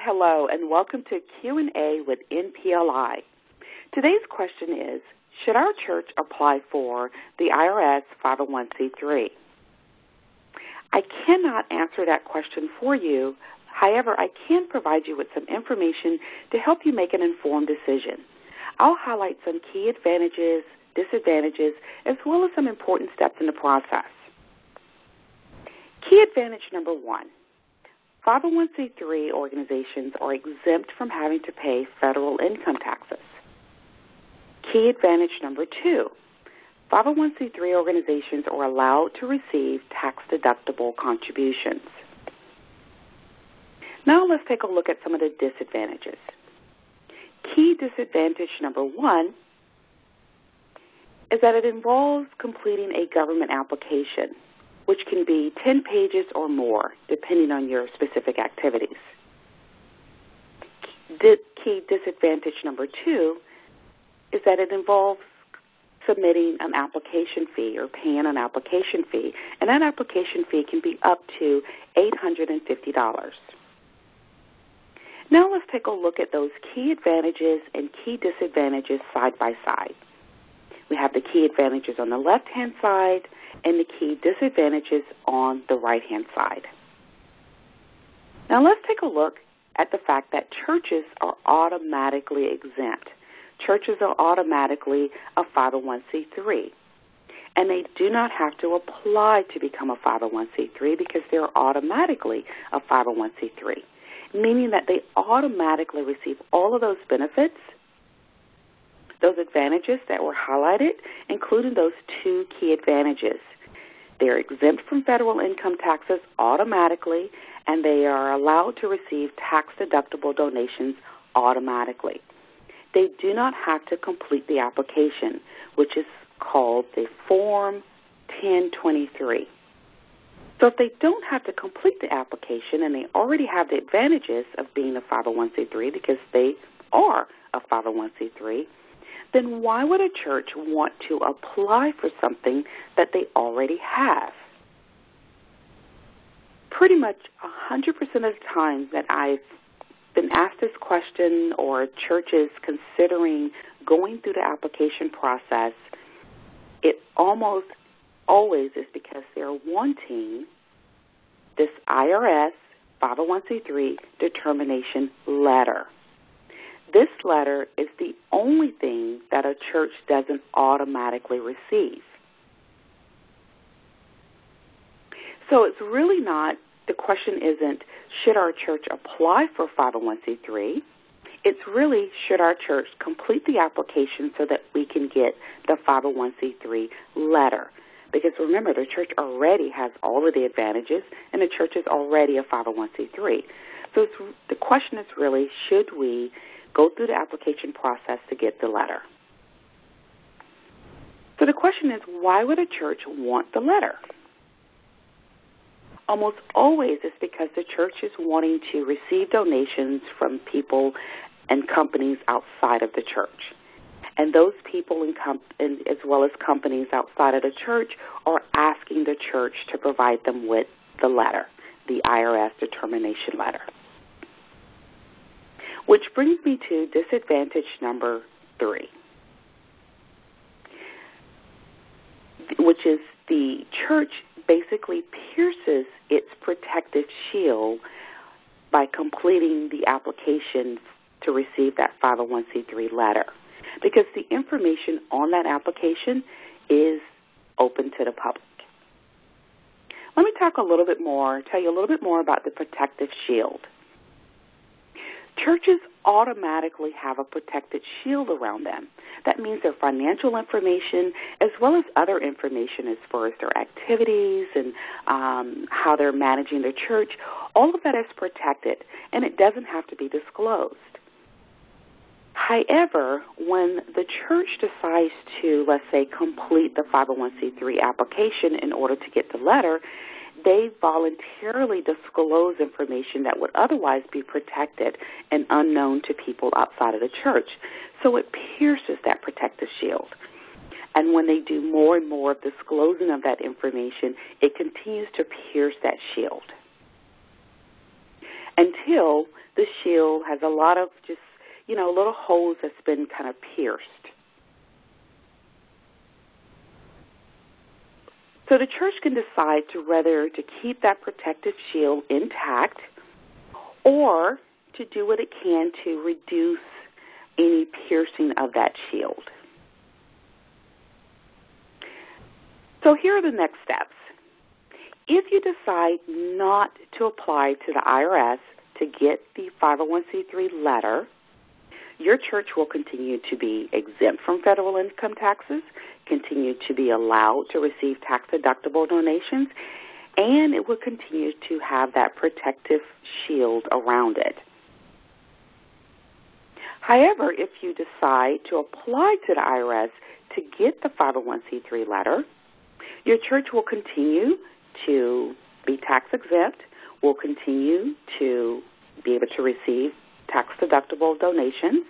Hello, and welcome to Q&A with NPLI. Today's question is, should our church apply for the IRS 501c3? I cannot answer that question for you. However, I can provide you with some information to help you make an informed decision. I'll highlight some key advantages, disadvantages, as well as some important steps in the process. Key advantage number one. 501c3 organizations are exempt from having to pay federal income taxes. Key advantage number two, 501c3 organizations are allowed to receive tax-deductible contributions. Now let's take a look at some of the disadvantages. Key disadvantage number one is that it involves completing a government application, which can be 10 pages or more, depending on your specific activities. Key disadvantage number two is that it involves submitting an application fee or paying an application fee, and that application fee can be up to $850. Now let's take a look at those key advantages and key disadvantages side by side. We have the key advantages on the left-hand side and the key disadvantages on the right-hand side. Now let's take a look at the fact that churches are automatically exempt. Churches are automatically a 501c3, and they do not have to apply to become a 501c3 because they're automatically a 501c3, meaning that they automatically receive all of those benefits, those advantages that were highlighted, including those two key advantages. They're exempt from federal income taxes automatically, and they are allowed to receive tax-deductible donations automatically. They do not have to complete the application, which is called the Form 1023. So if they don't have to complete the application and they already have the advantages of being a 501c3 because they are a 501c3, then why would a church want to apply for something that they already have? Pretty much 100% of the time that I've been asked this question, or churches considering going through the application process, it almost always is because they're wanting this IRS 501c3 determination letter. This letter is the only thing that a church doesn't automatically receive. So it's really not, the question isn't, should our church apply for 501c3? It's really, should our church complete the application so that we can get the 501c3 letter? Because remember, the church already has all of the advantages, and the church is already a 501c3. So the question is really, should we go through the application process to get the letter? So the question is, why would a church want the letter? Almost always it's because the church is wanting to receive donations from people and companies outside of the church. And those people and as well as companies outside of the church are asking the church to provide them with the letter, the IRS determination letter. Which brings me to disadvantage number 3, which is the church basically pierces its protective shield by completing the application to receive that 501c3 letter, because the information on that application is open to the public. Let me tell you a little bit more about the protective shield. Churches automatically have a protected shield around them. That means their financial information as well as other information as far as their activities and how they're managing their church. All of that is protected, and it doesn't have to be disclosed. However, when the church decides to, let's say, complete the 501c3 application in order to get the letter, they voluntarily disclose information that would otherwise be protected and unknown to people outside of the church. So it pierces that protective shield. And when they do more and more of disclosing of that information, it continues to pierce that shield. until the shield has a lot of just, little holes that's been kind of pierced. So the church can decide to whether to keep that protective shield intact or to do what it can to reduce any piercing of that shield. So here are the next steps. If you decide not to apply to the IRS to get the 501c3 letter, your church will continue to be exempt from federal income taxes, continue to be allowed to receive tax-deductible donations, and it will continue to have that protective shield around it. However, if you decide to apply to the IRS to get the 501c3 letter, your church will continue to be tax-exempt, will continue to be able to receive tax-deductible donations,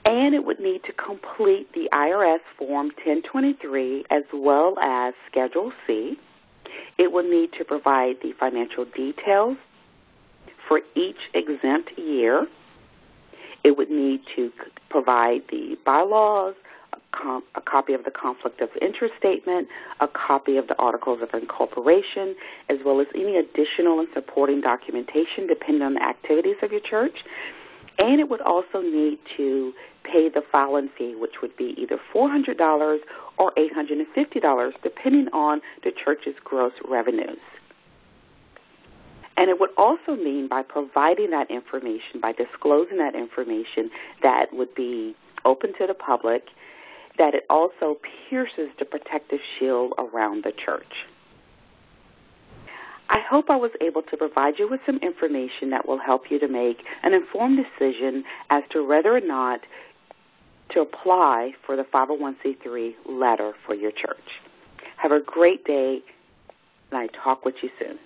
and it would need to complete the IRS Form 1023 as well as Schedule C. It would need to provide the financial details for each exempt year. It would need to provide the bylaws, a copy of the conflict of interest statement, a copy of the articles of incorporation, as well as any additional and supporting documentation depending on the activities of your church. And it would also need to pay the filing fee, which would be either $400 or $850, depending on the church's gross revenues. And it would also mean by providing that information, by disclosing that information that would be open to the public, that it also pierces the protective shield around the church. I hope I was able to provide you with some information that will help you to make an informed decision as to whether or not to apply for the 501c3 letter for your church. Have a great day, and I talk with you soon.